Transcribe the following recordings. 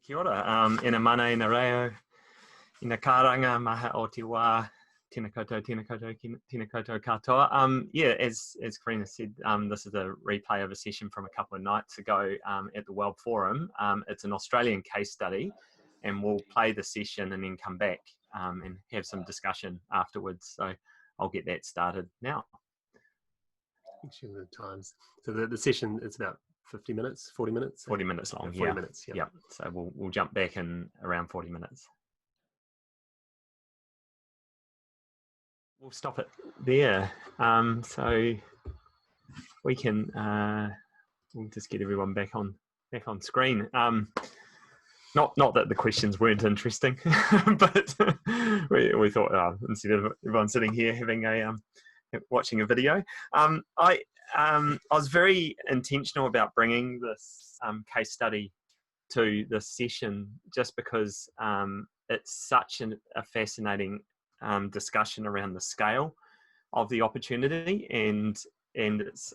Kia ora, ina mana, ina reo, ina karanga, maha o te wā, tēnā koutou katoa. Yeah, as Karina said, this is a replay of a session from a couple of nights ago at the World Forum. It's an Australian case study, and we'll play the session and then come back and have some discussion afterwards. So I'll get that started now. Actually, the times. So the session is about 50 minutes, 40 minutes? 40 minutes long, 40 minutes, yeah. Yep. So we'll jump back in around 40 minutes. We'll stop it there. So we can, we'll just get everyone back on screen. Not that the questions weren't interesting, but we thought instead of everyone sitting here having watching a video, I was very intentional about bringing this case study to this session just because it's such a fascinating discussion around the scale of the opportunity, and it's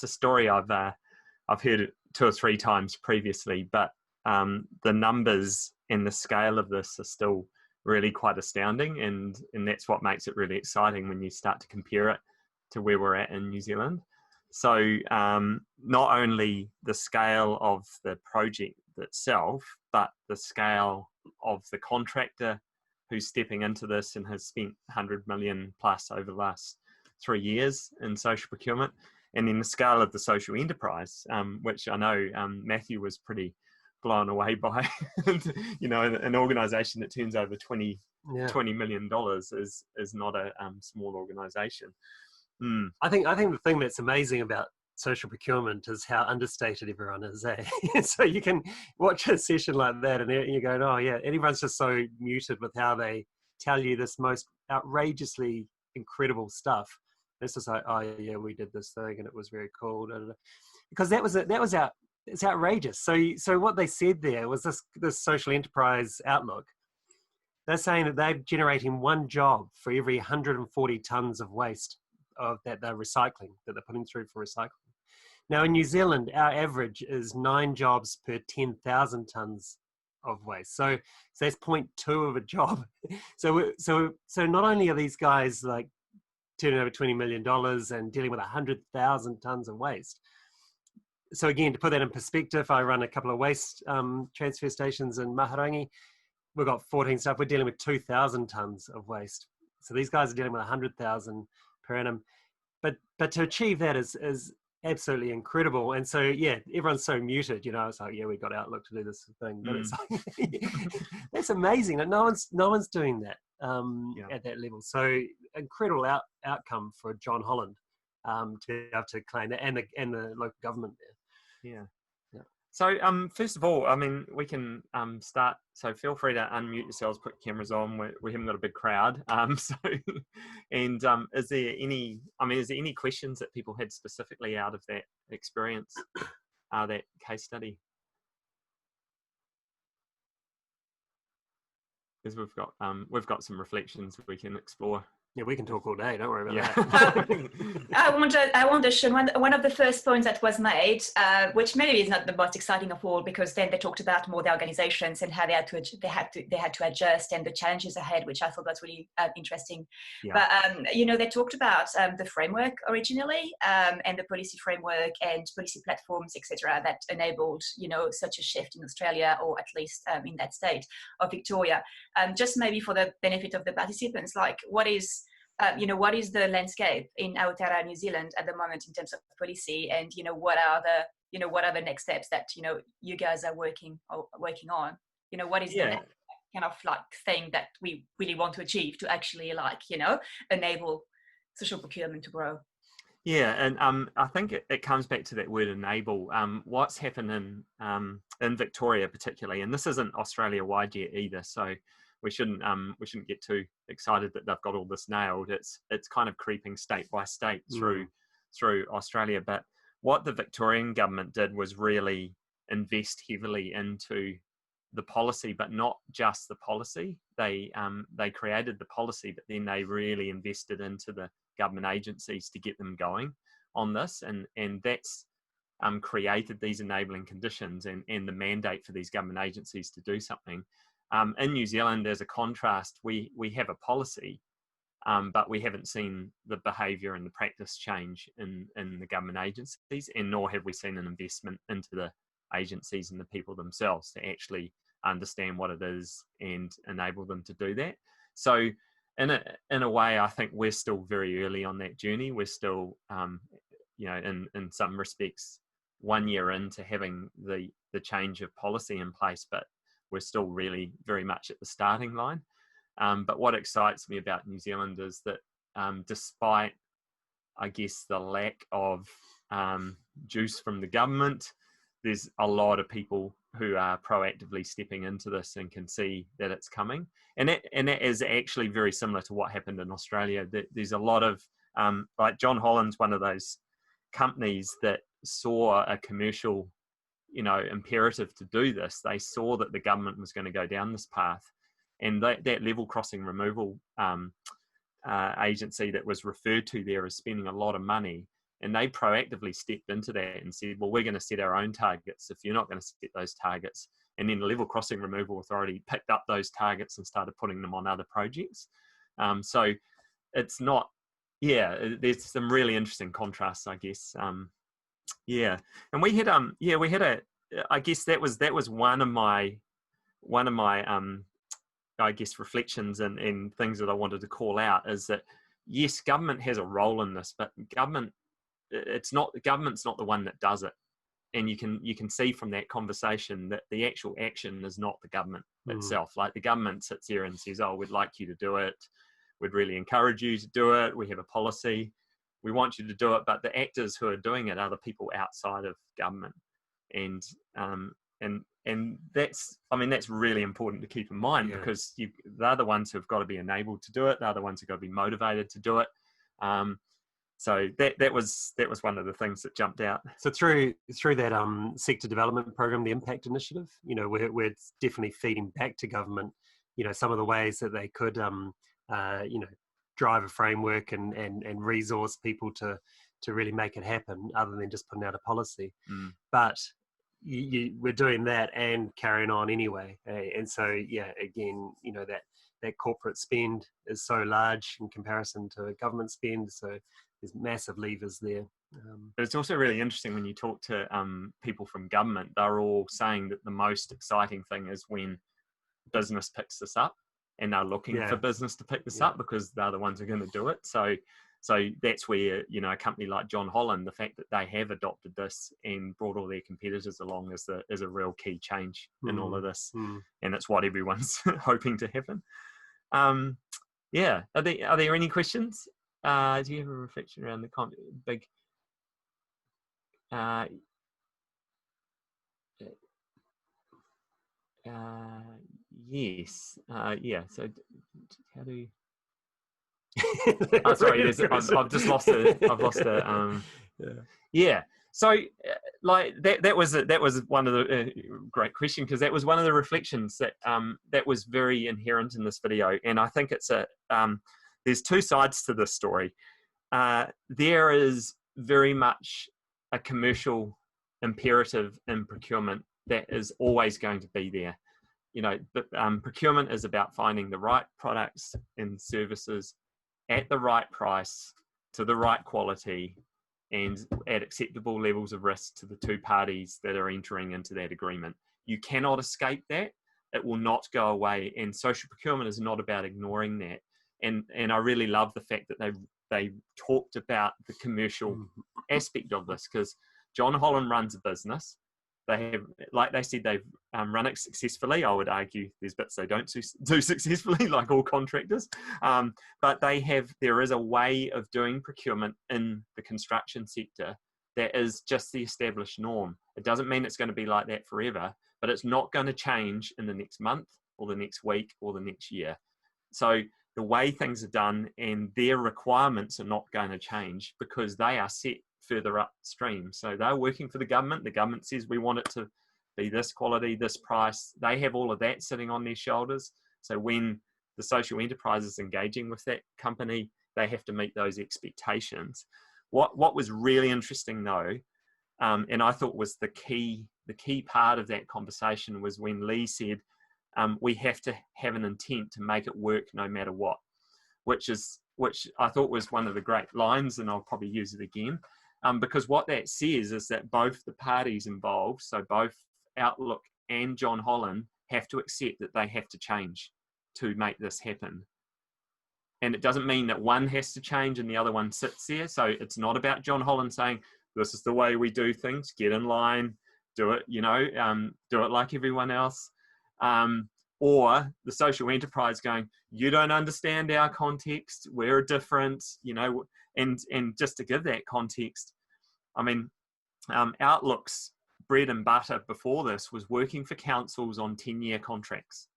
a story I've heard it 2 or 3 times previously, but the numbers and the scale of this are still really quite astounding, and that's what makes it really exciting when you start to compare it to where we're at in New Zealand. So not only the scale of the project itself, but the scale of the contractor who's stepping into this and has spent 100 million plus over the last 3 years in social procurement, and then the scale of the social enterprise, which I know Matthew was pretty blown away by. You know, an organisation that turns over $20 million is not a small organisation. I think the thing that's amazing about social procurement is how understated everyone is. So you can watch a session like that and you're going, oh yeah, everyone's just so muted with how they tell you this most outrageously incredible stuff. It's just like, oh yeah, we did this thing and it was very cool. Because it's outrageous. So what they said there was this social enterprise outlook. They're saying that they're generating 1 job for every 140 tons of waste that they're recycling, that they're putting through for recycling. Now in New Zealand, our average is 9 jobs per 10,000 tons of waste. So that's 0.2 of a job. So not only are these guys like turning over $20 million and dealing with 100,000 tons of waste. So again, to put that in perspective, I run a couple of waste transfer stations in Maharangi. We've got 14 staff. We're dealing with 2,000 tons of waste. So these guys are dealing with 100,000 per annum. But to achieve that is absolutely incredible. And so, yeah, everyone's so muted, you know, it's like, yeah, we got Outlook to do this thing. But it's like, that's amazing. And no one's doing that at that level. So incredible outcome for John Holland to be able to claim that, and the local government there. Yeah. So first of all, I mean, we can start. So feel free to unmute yourselves, put cameras on. We haven't got a big crowd. So, and is there any questions that people had specifically out of that experience, that case study? Because we've got some reflections we can explore. Yeah, we can talk all day. Don't worry about that. I wonder, Sean, one of the first points that was made, which maybe is not the most exciting of all, because then they talked about more the organizations and how they had to adjust and the challenges ahead, which I thought was really interesting. Yeah. But you know, they talked about the framework originally, and the policy framework and policy platforms, etc., that enabled, you know, such a shift in Australia, or at least in that state of Victoria. Just maybe for the benefit of the participants, like what is the landscape in Aotearoa, New Zealand at the moment in terms of policy, and what are the next steps that you guys are working on? What is the next kind of like thing that we really want to achieve to actually enable social procurement to grow? Yeah, and I think it comes back to that word enable. What's happened in Victoria particularly, and this isn't Australia wide yet either, so we shouldn't get too excited that they've got all this nailed. It's kind of creeping state by state through Australia. But what the Victorian government did was really invest heavily into the policy, but not just the policy. They created the policy, but then they really invested into the government agencies to get them going on this, and that's created these enabling conditions and the mandate for these government agencies to do something. In New Zealand, as a contrast, we have a policy, but we haven't seen the behaviour and the practice change in the government agencies, and nor have we seen an investment into the agencies and the people themselves to actually understand what it is and enable them to do that. So in a way, I think we're still very early on that journey. We're still, in some respects, 1 year into having the change of policy in place, but we're still really very much at the starting line. But what excites me about New Zealand is that despite, I guess, the lack of juice from the government, there's a lot of people who are proactively stepping into this and can see that it's coming. And that is actually very similar to what happened in Australia. There's a lot of, like John Holland's one of those companies that saw a commercial, imperative to do this. They saw that the government was going to go down this path. And that level crossing removal agency that was referred to there is spending a lot of money. And they proactively stepped into that and said, well, we're going to set our own targets if you're not going to set those targets. And then the Level Crossing Removal Authority picked up those targets and started putting them on other projects. So it's not, there's some really interesting contrasts, I guess. And we had, I guess that was one of my I guess reflections and things that I wanted to call out is that, yes, government has a role in this, but government's not the one that does it. And you can see from that conversation that the actual action is not the government itself. Like the government sits here and says, oh, we'd like you to do it. We'd really encourage you to do it. We have a policy. We want you to do it. But the actors who are doing it are the people outside of government. And that's really important to keep in mind because they're the ones who've got to be enabled to do it. They're the ones who've got to be motivated to do it. So that was one of the things that jumped out. So through that sector development program, the Impact Initiative, we're definitely feeding back to government, some of the ways that they could, drive a framework and resource people to really make it happen, other than just putting out a policy. But we're doing that and carrying on anyway. And so, again, that corporate spend is so large in comparison to government spend. So there's massive levers there. But it's also really interesting when you talk to people from government, they're all saying that the most exciting thing is when business picks this up and they're looking for business to pick this up because they're the ones who are going to do it. So that's where, a company like John Holland, the fact that they have adopted this and brought all their competitors along is a real key change in all of this. And it's what everyone's hoping to happen. Are there any questions? Do you have a reflection around the big... yes. So how do you... sorry, I've just lost it. I've lost it. So like that was one of the great question, because that was one of the reflections that was very inherent in this video, and I think it's there's two sides to this story. There is very much a commercial imperative in procurement that is always going to be there. But procurement is about finding the right products and services at the right price, to the right quality, and at acceptable levels of risk to the two parties that are entering into that agreement. You cannot escape that. It will not go away. And social procurement is not about ignoring that. And I really love the fact that they talked about the commercial aspect of this, because John Holland runs a business. They have, like they said, they've run it successfully. I would argue there's bits they don't do successfully, like all contractors. But there is a way of doing procurement in the construction sector that is just the established norm. It doesn't mean it's going to be like that forever, but it's not going to change in the next month or the next week or the next year. So the way things are done and their requirements are not going to change because they are set further upstream. So they're working for the government. The government says we want it to be this quality, this price. They have all of that sitting on their shoulders. So when the social enterprise is engaging with that company, they have to meet those expectations. What was really interesting though, and I thought was the key part of that conversation was when Lee said, we have to have an intent to make it work no matter what, which I thought was one of the great lines, and I'll probably use it again, because what that says is that both the parties involved, so both Outlook and John Holland, have to accept that they have to change to make this happen. And it doesn't mean that one has to change and the other one sits there. So it's not about John Holland saying, this is the way we do things, get in line, do it, do it like everyone else. Or the social enterprise going, you don't understand our context, we're different, and just to give that context, I mean, Outlook's bread and butter before this was working for councils on 10-year contracts.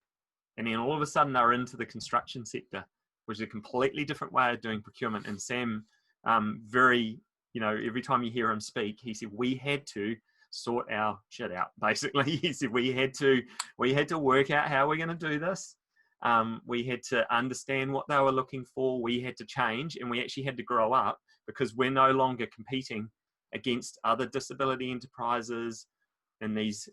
And then all of a sudden they're into the construction sector, which is a completely different way of doing procurement. And Sam, every time you hear him speak, he said, we had to sort our shit out, basically. He said, we had to work out how we're going to do this. We had to understand what they were looking for. We had to change, and we actually had to grow up, because we're no longer competing against other disability enterprises in these,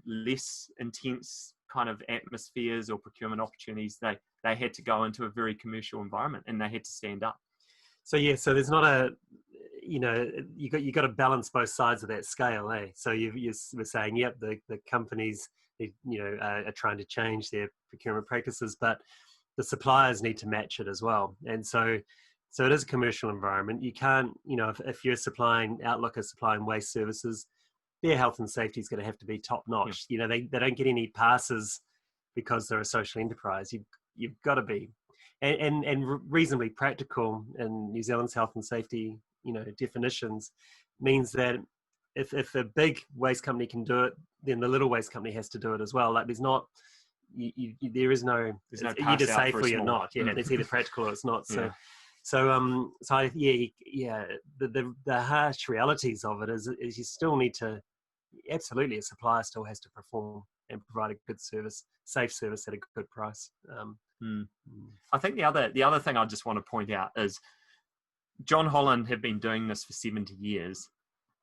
less intense kind of atmospheres or procurement opportunities. They had to go into a very commercial environment, and they had to stand up. So there's not you got to balance both sides of that scale, eh? So you were saying, yep, the companies, are trying to change their procurement practices, but the suppliers need to match it as well. And so it is a commercial environment. You can't, if you're supplying, Outlook is supplying waste services, their health and safety is going to have to be top notch. Yeah. They don't get any passes because they're a social enterprise. You've got to be, and reasonably practical in New Zealand's health and safety, definitions, means that if a big waste company can do it, then the little waste company has to do it as well. Like there's no pass you're either out safe for or you're not. Yeah, Mm. it's either practical or it's not. Yeah. The harsh realities of it is you still need to, absolutely, a supplier still has to perform and provide a good service, safe service at a good price. I think the other thing I just want to point out is John Holland had been doing this for 70 years.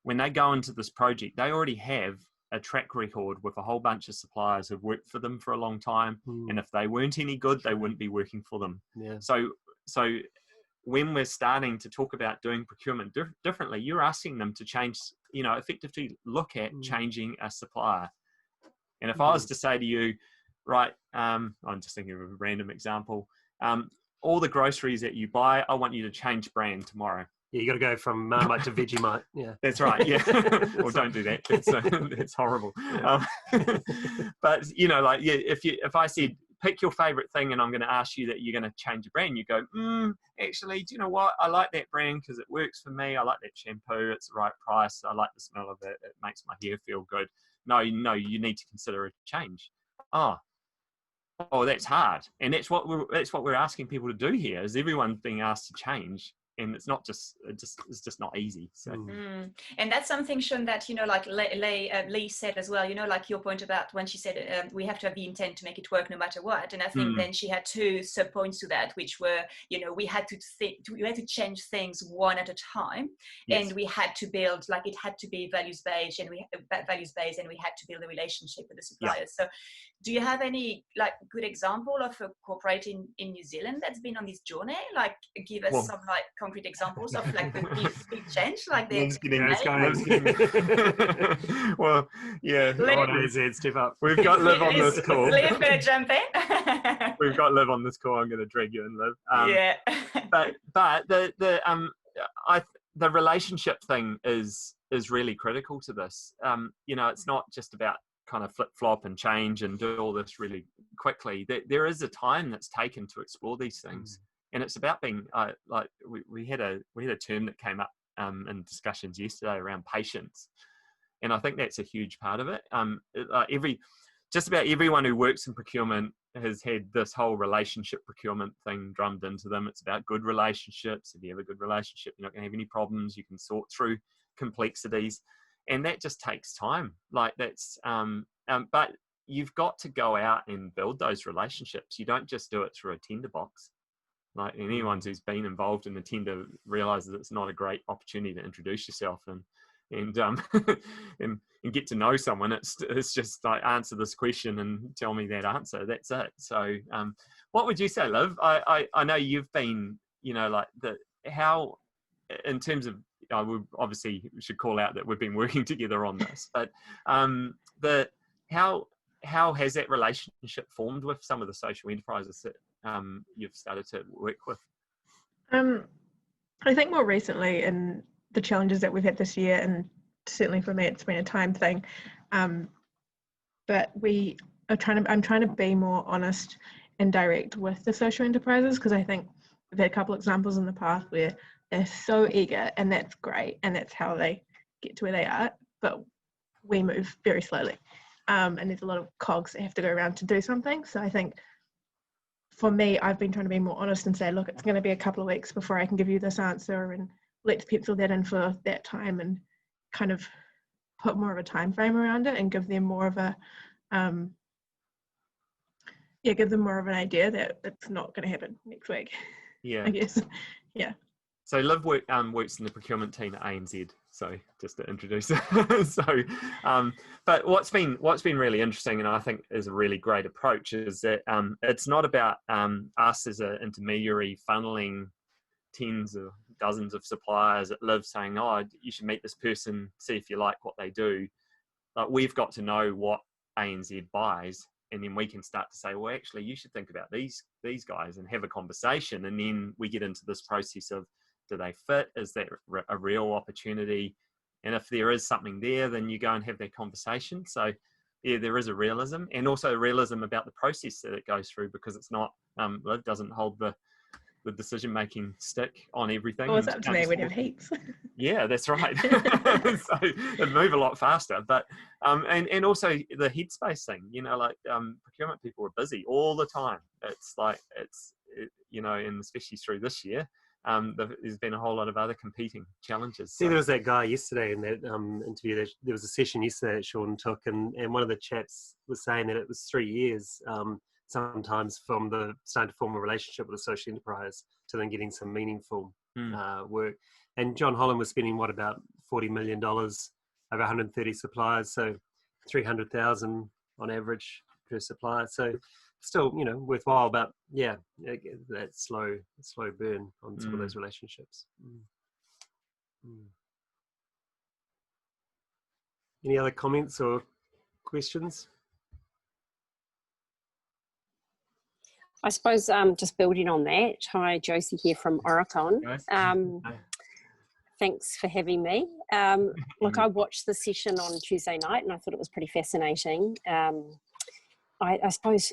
When they go into this project, they already have a track record with a whole bunch of suppliers who've worked for them for a long time. And if they weren't any good, they wouldn't be working for them. Yeah. So when we're starting to talk about doing procurement differently, you're asking them to change, effectively look at changing a supplier. And if I was to say to you, right, I'm just thinking of a random example, all the groceries that you buy, I want you to change brand tomorrow. Yeah, you got to go from Marmite to Vegemite. Yeah, that's right. Yeah, well, don't do that. It's horrible. Yeah. But if I said pick your favorite thing, and I'm going to ask you that you're going to change your brand, you go, actually, do you know what? I like that brand because it works for me. I like that shampoo. It's the right price. I like the smell of it. It makes my hair feel good. No, you need to consider a change. Oh, that's hard, and that's what we're asking people to do here. Is everyone's being asked to change, and it's just not easy. So, and that's something, Sean, that like Lee said as well. Like your point about when she said we have to have the intent to make it work no matter what. And I think then she had two sub points to that, which were we had to change things one at a time, yes. And we had to build, like, it had to be values based, and we had to build a relationship with the suppliers. Yeah. So, do you have any like good example of a corporate in New Zealand that's been on this journey? Like, give us some like concrete examples of like the big change, like the. Well, yeah. Step up. We've got Liv on this call. Liv, jump in. We've got Liv on this call. I'm going to drag you in, Liv. Yeah. But the relationship thing is really critical to this. It's not just about kind of flip-flop and change and do all this really quickly. There is a time that's taken to explore these things, and it's about being we had a term that came up in discussions yesterday around patience, and I think that's a huge part of it. Just about everyone who works in procurement has had this whole relationship procurement thing drummed into them. It's about good relationships. If you have a good relationship, you're not going to have any problems. You can sort through complexities. And that just takes time. Like that's, but you've got to go out and build those relationships. You don't just do it through a tender box. Like anyone who's been involved in the tender realizes it's not a great opportunity to introduce yourself. And and and get to know someone. It's just like, answer this question and tell me that answer. That's it. So what would you say, Liv? I know you've been, like how, in terms of, we obviously should call out that we've been working together on this, but how has that relationship formed with some of the social enterprises that you've started to work with? I think more recently, in the challenges that we've had this year, and certainly for me it's been a time thing, but I'm trying to be more honest and direct with the social enterprises, because I think we've had a couple examples in the past where they're so eager, and that's great, and that's how they get to where they are, but we move very slowly, and there's a lot of cogs that have to go around to do something. So I think for me, I've been trying to be more honest and say, look, it's going to be a couple of weeks before I can give you this answer, and let's pencil that in for that time, and kind of put more of a time frame around it, and give them more of a give them more of an idea that it's not going to happen next week. Yeah, I guess. Yeah. So Liv works in the procurement team at ANZ. So just to introduce her. So, but what's been really interesting, and I think is a really great approach, is that it's not about us as an intermediary funneling tens or dozens of suppliers at Liv saying, oh, you should meet this person, see if you like what they do. Like, we've got to know what ANZ buys, and then we can start to say, well, actually, you should think about these guys and have a conversation. And then we get into this process of, do they fit? Is that a real opportunity? And if there is something there, then you go and have that conversation. So yeah, there is a realism, and also a realism about the process that it goes through, because it's not, Liv doesn't hold the decision-making stick on everything. Oh, it's up to me, we'd have heaps. Yeah, that's right. So it'd move a lot faster. But and also the headspace thing, like procurement people are busy all the time. It's like, and especially through this year, there's been a whole lot of other competing challenges. See, there was that guy yesterday in that interview. There was a session yesterday that Sean took, and one of the chaps was saying that it was 3 years sometimes from the starting to form a relationship with a social enterprise to then getting some meaningful work. And John Holland was spending about $40 million over 130 suppliers, so 300,000 on average per supplier. So still, worthwhile, but yeah, that slow burn on some of those relationships. Any other comments or questions? I suppose just building on that. Hi, Josie here from Ākina. Thanks for having me. Look, I watched the session on Tuesday night, and I thought it was pretty fascinating. I suppose,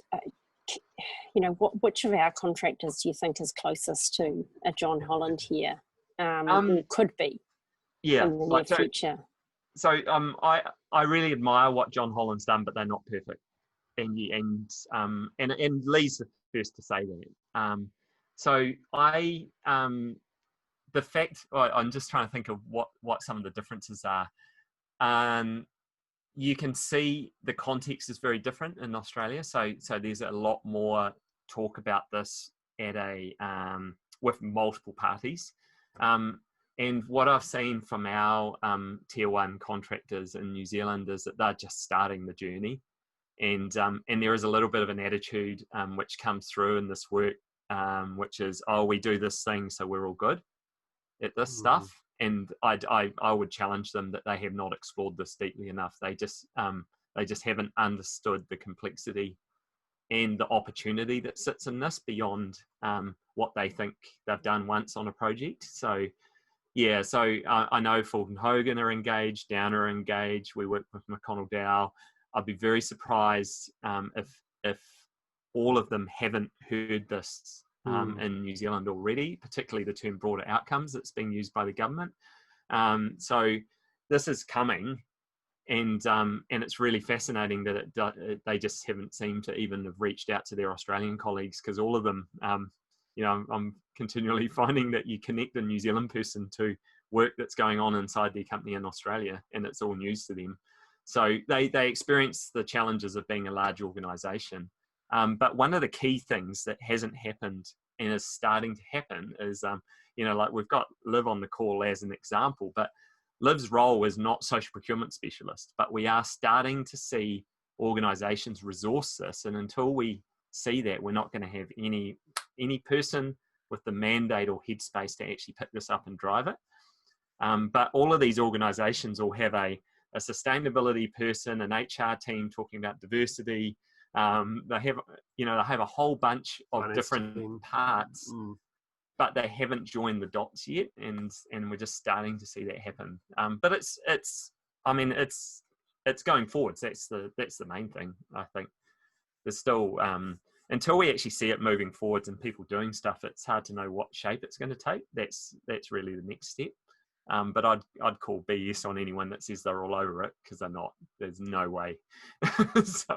which of our contractors do you think is closest to a John Holland here, or could be in the near future? So I really admire what John Holland's done, but they're not perfect. And Lee's the first to say that. So the fact, I'm just trying to think of what some of the differences are. You can see the context is very different in Australia. So there's a lot more talk about this at with multiple parties. And what I've seen from our tier one contractors in New Zealand is that they're just starting the journey. And there is a little bit of an attitude which comes through in this work, which is, oh, we do this thing, so we're all good at this stuff. And I would challenge them that they have not explored this deeply enough. They just haven't understood the complexity and the opportunity that sits in this beyond what they think they've done once on a project. So yeah, so I know Fulton Hogan are engaged, Down are engaged. We work with McConnell Dow. I'd be very surprised if all of them haven't heard this in New Zealand already, particularly the term broader outcomes that's being used by the government. So this is coming, and it's really fascinating that they just haven't seemed to even have reached out to their Australian colleagues, because all of them, I'm continually finding that you connect a New Zealand person to work that's going on inside their company in Australia, and it's all news to them. So they experience the challenges of being a large organisation. But one of the key things that hasn't happened and is starting to happen is, like we've got Liv on the call as an example, but Liv's role is not social procurement specialist, but we are starting to see organisations resource this, and until we see that, we're not going to have any person with the mandate or headspace to actually pick this up and drive it. But all of these organisations will have a sustainability person, an HR team talking about diversity. They have a whole bunch of different parts, but they haven't joined the dots yet, and we're just starting to see that happen. But it's going forwards. That's the main thing. I think there's still until we actually see it moving forwards and people doing stuff, it's hard to know what shape it's going to take. That's really the next step. But I'd call BS on anyone that says they're all over it, because they're not. There's no way. So,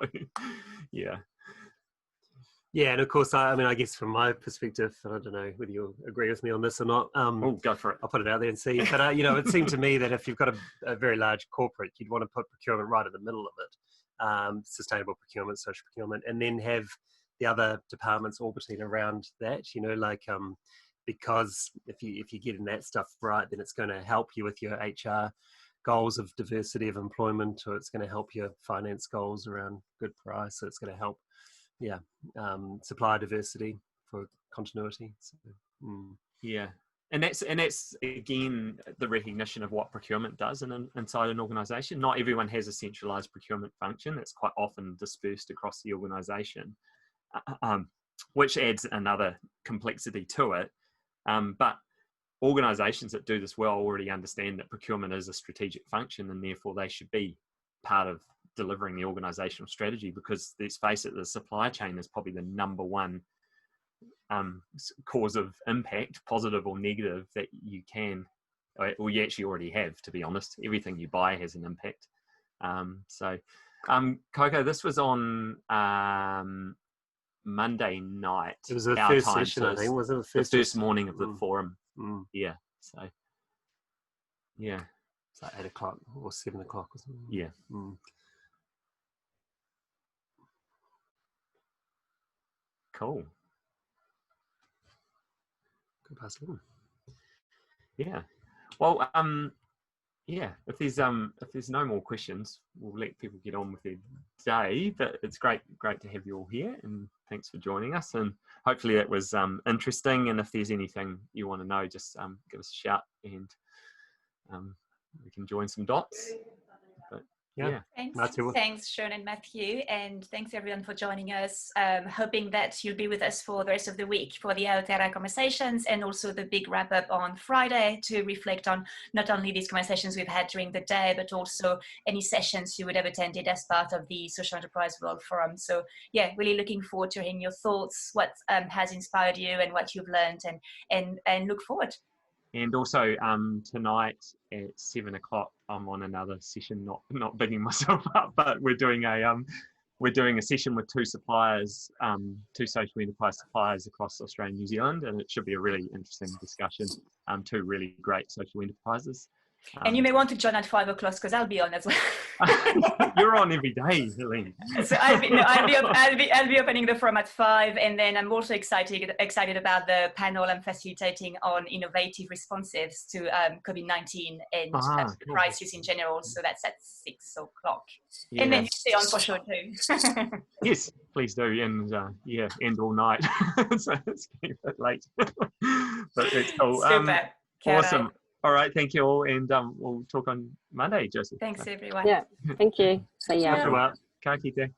yeah. Yeah, and of course, I guess from my perspective, and I don't know whether you'll agree with me on this or not. Go for it. I'll put it out there and see. But it seemed to me that if you've got a very large corporate, you'd want to put procurement right in the middle of it, sustainable procurement, social procurement, and then have the other departments orbiting around that. Because if you're getting that stuff right, then it's going to help you with your HR goals of diversity of employment, or it's going to help your finance goals around good price. So it's going to help, supplier diversity for continuity. So, Yeah, and that's again the recognition of what procurement does inside an organisation. Not everyone has a centralised procurement function. It's quite often dispersed across the organisation, which adds another complexity to it. But organisations that do this well already understand that procurement is a strategic function, and therefore they should be part of delivering the organisational strategy, because let's face it, the supply chain is probably the number one cause of impact, positive or negative, that you can, or you actually already have, to be honest. Everything you buy has an impact. Coco, this was on Monday night. It was the first session, I think. Was it the first morning of the forum? Yeah. So, yeah. It's like 8 o'clock or 7 o'clock or something. Yeah. Cool. Good past 11. Yeah. Well, if there's no more questions, we'll let people get on with their day. But it's great to have you all here, and thanks for joining us. And hopefully that was interesting. And if there's anything you want to know, just give us a shout, and we can join some dots. But, yeah. Thanks, Sean and Matthew, and thanks everyone for joining us. Hoping that you'll be with us for the rest of the week for the Aotearoa Conversations, and also the big wrap up on Friday to reflect on not only these conversations we've had during the day, but also any sessions you would have attended as part of the Social Enterprise World Forum. So yeah, really looking forward to hearing your thoughts, what has inspired you and what you've learned, and look forward. And also tonight at 7 o'clock, I'm on another session. Not bigging myself up, but we're doing a session with two suppliers, two social enterprise suppliers across Australia and New Zealand, and it should be a really interesting discussion. Two really great social enterprises. And you may want to join at 5 o'clock, because I'll be on as well. You're on every day, Helene. So I'll be opening the forum at 5, and then I'm also excited about the panel I'm facilitating on innovative responses to COVID-19 and the crisis in general. So that's at 6 o'clock. Yeah. And then you stay on for sure too. Yes, please do, and end all night. So it's getting a bit late, but it's cool. Super. Awesome. All right, thank you all, and we'll talk on Monday, Josie. Thanks, everyone. Yeah, thank you. See ya. Ka kite.